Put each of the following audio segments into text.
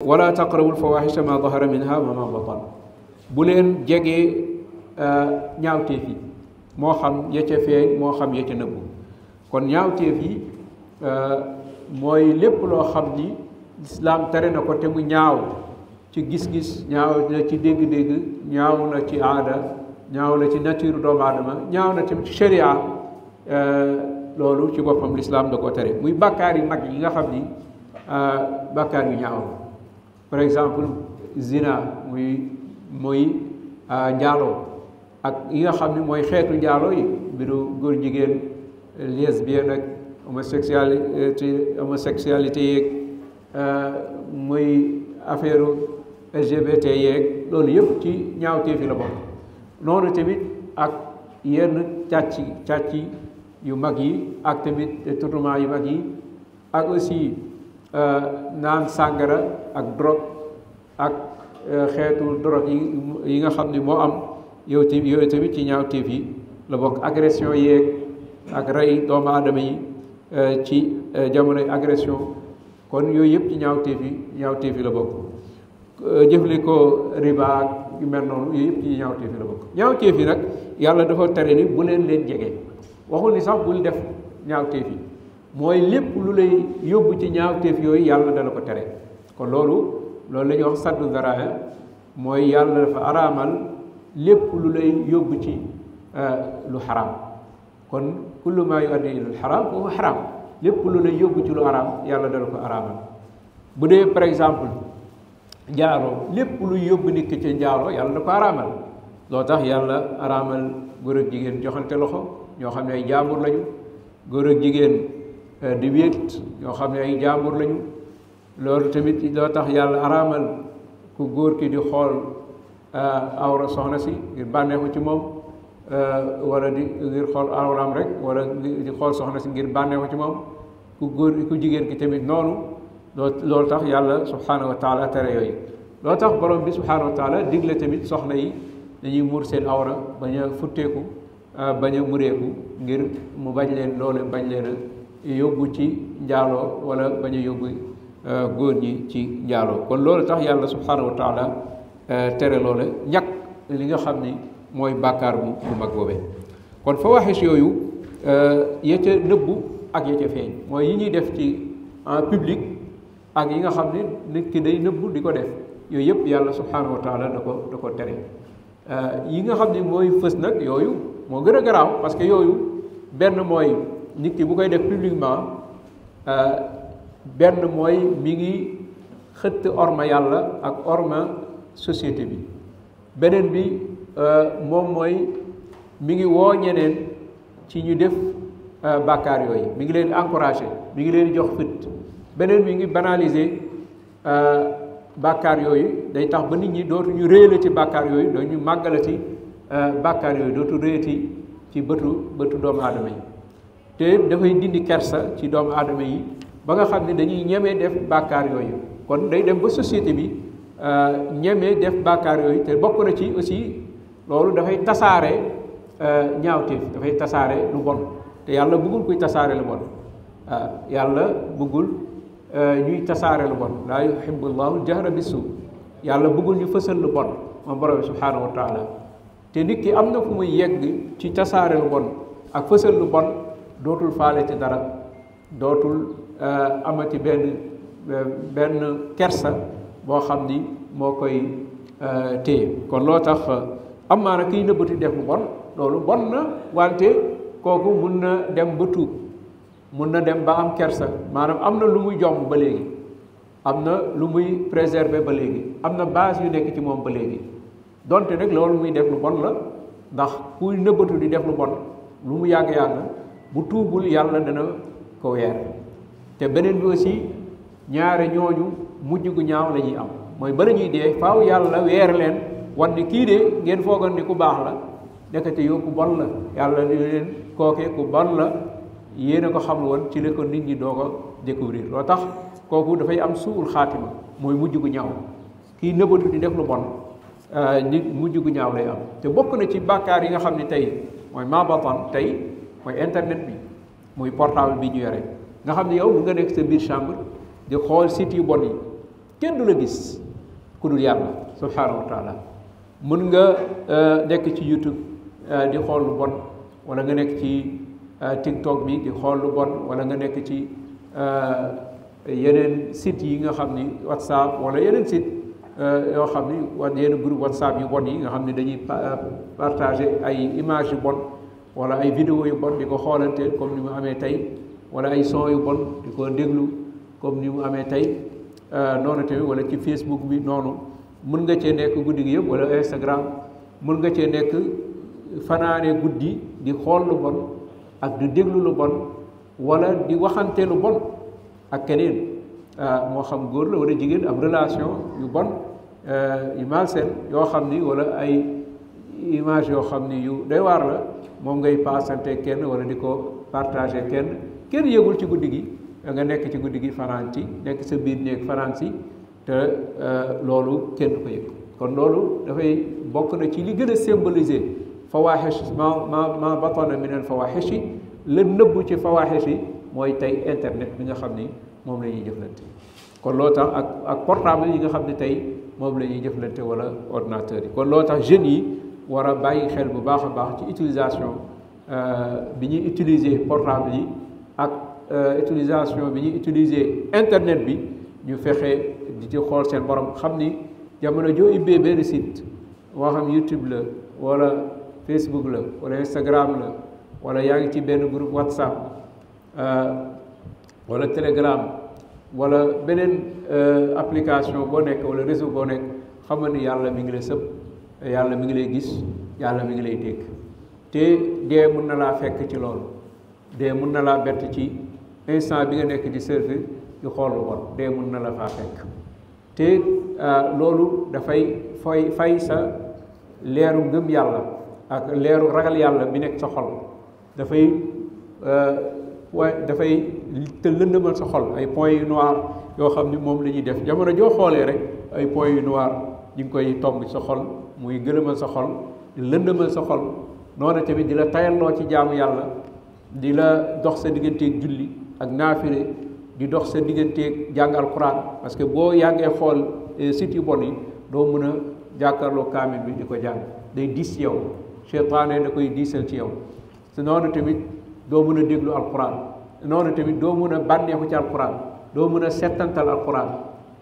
wala taqrabu alfawahisha ma dahara minha wa ma batan bu leen jegee ñaawteef yi moo xam ya ca feeñ moo xam ya ca nëbbu kon ñaawteef yi mooy lépp loo xam ni lislaam tere na ko te mu ñaaw ci gis-gis ñaaw na ci dégg-dégg ñaaw na ci aada ñaaw na ci nature doomu aadama ñaaw na ci sharia loolu ci boppam lislaam da ko tere muy bàkkaar yu mag yi nga xam ni bàkkaar yu ñaaw par exemple zina muy njaaloo ak yi nga xam ni mooy xeetu njaaloo yi mbiru góor jigéen lesbienne ak homosexualité yeeg muy affaire LGBT yeeg loolu yëpp ci ñaawteef yi la bokk noonu tamit ak yenn càcc yu mag yi ak tamit détournement yu mag yi ak aussi naan sàngara ak drogue ak xeetu drogue yi nga xam ni moo am yooyu tamit ci ñaawteef yi la bokk agression yeeg ak rey doomu aadama yi ci jamonoy agression kon yooyu yëpp ci ñaawteef yi la bokk jëfandikoo riba ak yu mel noonu yooyu yëpp ci ñaawteef yi la bokk ñaawteef yi nag yàlla dafa tere ni bu leen jege waxul ni sax bul def ñaawteef yi mooy lépp lu lay yóbbu ci ñaawteef yooyu yàlla dala ko tere kon loolu la ñuy wax saddu daraaya mooy yàlla dafa araamal lépp lu lay yóbbu ci lu xaraam kon kullu maa yuaddi ila al-xaraam fa huwa xaraam lépp lu lay yóbbu ci lu xaraam yàlla dala ko araamal bu dee par exemple njaaloo lépp luy yóbbu nit ki ci njaaloo yàlla da ko araamal loo tax yàlla araamal góor ak jigéen joxante loxo ñoo xam ne ay jaambur lañu góor ak jigéen di wéet ñoo xam ne ay jaambur lañu loolu tamit loo tax yàlla araamal ku góor ki di xool awra soxna si ngir bànneexu ci moom wala ngir xool awraam rek wala di xool soxna si ngir bànneexu ci moom ku jigéen ki tamit noonu loolu tax yàlla subhanahu wa taala tere yooyu loo tax borom bi subhanahu wa taala digle tamit soxna yi dañuy muur seen awra bañ a futteeku bañ a mureeku ngir mu bañ leen loolu bañ leen a yóbbu ci njaaloo wala bañ a yóbbu góor ñi ci njaaloo kon loolu tax yàlla subhanahu wa taala tere loole ñàkk li nga xam ni mooy bàkkaar bu mag boobee kon fawaxis yooyu ya ca nëbbu ak ya ca feeñ mooy yi ñuy def ci en public ak yi nga xam ni nit ki day nëbbu di ko def yooyu yëpp yàlla subhanahu wa taala da ko tere yi nga xam ni mooy fës nag yooyu moo gën a garaaw parce que yooyu benn mooy nit ki bu koy def publiquement benn mooy mi ngi xëtt orma yàlla ak orma société bi beneen bi moom mooy mi ngi woo ñeneen ci ñu def bàkkaar yooyu mi ngi leen encouragé mi ngi leen jox fit beneen bi ngi banaliser bàkkaar yooyu day tax ba nit ñi dootuñu réyalati bàkkaar yooyu dootuñu màggalati bàkkaar yooyu dootu réyati ci bëtu doomu aadama yi te dafay dindi kersa ci doomu aadama yi ba nga xam ne dañuy ñemee def bàkkaar yooyu kon day dem ba société bi ñemee def bàkkaar yooyu te bokk na ci aussi loolu dafay tasaare ñaawteef dafay tasaare lu bon te yàlla bëggul kuy tasaare lu bon yàlla bëggul ñuy tasaare lu bon laa yuhibbu llahu jahra bisu yàlla bëggul ñu fësal lu bon moom borom subhanahu wa taala te nit ki am na fu muy yegg ci tasaare lu bon ak fësal lu bon dootul faale ci dara dootul amati benn kersa boo xam ni moo koy téye kon loo tax am maana kiy nëbbati def lu bon loolu bon na wante kooku mun na dem ba tuub mun na dem ba am kersa maanaam am na lu muy jomb ba léegi am na lu muy préserver ba léegi am na base yu nekk ci moom ba léegi donte nag loolu muy def lu bon la ndax kuy nëbbatu di def lu bon lu mu yàgg-yàgg bu tuubul yàlla dana ko weer te beneen bi aussi ñaare ñooñu mujj gu ñaaw la ñuy am mooy bala ñuy dee faaw yàlla weer leen wan ni kii de ngeen foogoon ni ku baax la nekkate yow ku bon la yàlla ni leen kooke ku bon la yéen a ko xam woon ci la ko nit ñi doo ko découvrir loo tax kooku dafay am suul xaatima mooy mujj gu ñaaw kii nëbbatu di def lu bon nit mujj gu ñaaw lay am te bokk na ci bàkkaar yi nga xam ne tey mooy mabatan tey mooy internet bi muy portable bi ñu yore nga xam ne yow mu nga nekk sa biir chambre di xool site yu bon yi kenn du la gis ku dul yàlla subhanahu wa taala mën nga nekk ci YouTube di xool lu bon wala nga nekk ci TikTok bi di xool lu bon wala nga nekk ci yeneen site yi nga xam ni WhatsApp wala yeneen site yoo xam ni yeneen groupe WhatsApp yu bon yi nga xam ni dañuy partager ay image yu bon wala ay vidéo yu bon di ko xoolante comme ni mu amee tey wala ay son yu bon di ko déglu comme ni mu amee tey noonu tamit wala ci Facebook bi noonu mën nga cee nekk guddi gi yëpp wala Instagram mën nga cee nekk fanaane guddi di xool lu bon ak di déglu lu bon wala di waxante lu bon ak keneen moo xam góor la wala jigéen am relation yu bon yu malsaine yoo xam ni wala ay image yoo xam ni yu doy waar la moom ngay paasante kenn wala di ko partager kenn yëgul ci guddi gi nga nekk ci guddi gi fanaan ci nekk sa biir néeg fanaan si te loolu kenn du ko yëg kon loolu dafay bokk na ci li gën a symboliser fawaaxish ma batana min al fawaaxishi la nëbbu ci fawaaxish yi mooy tey internet bi nga xam ni moom la ñuy jëflante kon loo tax ak portable yi nga xam ne tey moom la ñuy jëflante wala ordinateur yi kon loo tax jeunes yi war a bàyyi xel bu baax a baax ci utilisation bi ñuy utiliser portable yi ak utilisation bi ñuy utiliser internet bi ñu fexe di ci xool seen borom xam ni jamono joo ibbee benn site moo xam YouTube la wala Facebook la wala Instagram la wala yaa ngi ci benn groupe WhatsApp wala Telegram wala beneen application boo nekk wala réseau boo nekk xam nga ni yàlla mi ngi lay sëb yàlla mi ngi lay gis yàlla mi ngi lay dégg te dee mun na laa fekk ci loolu dee mun na laa bett ci instant bi nga nekk di surfer di xool lu bon dee mun na la faa fekk te loolu dafay fay sa leeru ngëm yàlla ak leeru ragal yàlla bi nekk sa xol dafay te lëndëmal sa xol ay points yu noir yoo xam ni moom la ñuy def jamono joo xoolee rek ay points yu noir ñu ngi koy tomb sa xol muy gëlëmal sa xol di lëndëmal sa xol noonu tamit di la tayalloo ci jaamu yàlla di la dox sa digganteeg julli ak naafile di dox sa digganteeg jàng alquran parce que boo yàggee xool site yu bon yi doo mën a jàkkaarloo kaamil bi di ko jàng day diis ci yow seytaane da koy diisal ci yow te noonu tamit doo mën a déglu alquran noonu tamit doo mën a bànneexu ci alquran doo mën a settantal alquran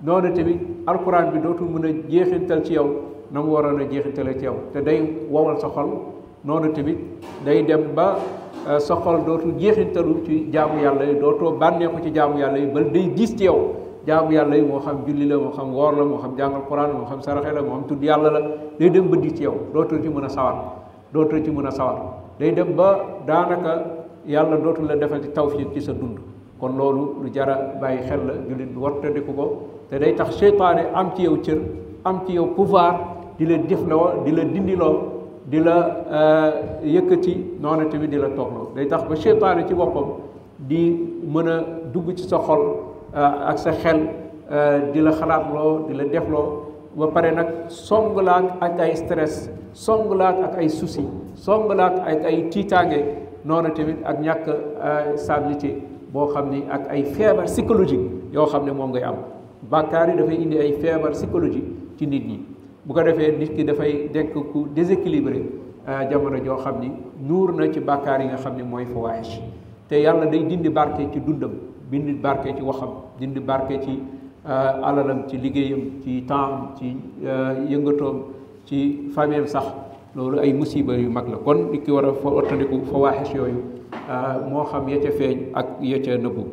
noonu tamit alquran bi dootul mën a jeexintal ci yow na mu waroon a jeexintale ci yow te day wowal sa xol noonu tamit day dem ba sa xol dootul jeexintalu ci jaamu yàlla yi dootoo bànneexu ci jaamu yàlla yi ba day diis ci yow jaamu yàlla yi moo xam julli la moo xam woor la moo xam jàngal quran moo xam saraxe la moo xam tudd yàlla la day dem ba diis ci yow dootoo ci mën a sawar dootoo ci mën a sawar day dem ba daanaka yàlla dootul la defal ci tawfiq ci sa dund kon loolu lu jara bàyyi xel la jullit bi wartandiku ko te day tax seytaane am ci yow cër am ci yow pouvoir di la difloo di la dindiloo di la yëkkati noonu tamit di la toogloo day tax ba seytaane ci boppam di mën a dugg ci sa xol ak sa xel di la xalaatloo di la defloo ba pare nag songlaak ak ay stress songlaak ak ay souci songlaak ak ay tiitaange noonu tamit ak ñàkk stabilité boo xam ni ak ay feebar psychologique yoo xam ne moom ngay am bàkkaar yi dafay indi ay feebar psychologique ci nit ñi bu ko defee nit ki dafay nekk ku déséquilibré jamono joo xam ni nuur na ci bàkkaar yi nga xam ne mooy fawaahish te yàlla day dindi barke ci dundam dindi barke ci waxam dindi barke ci alalam ci liggéeyam ci temps ci yëngatoom ci famille sax loolu ay musiba yu mag la kon nit ki war a wattandiku fawaahish yooyu moo xam ya ca feeñ ak ya ca nëbbu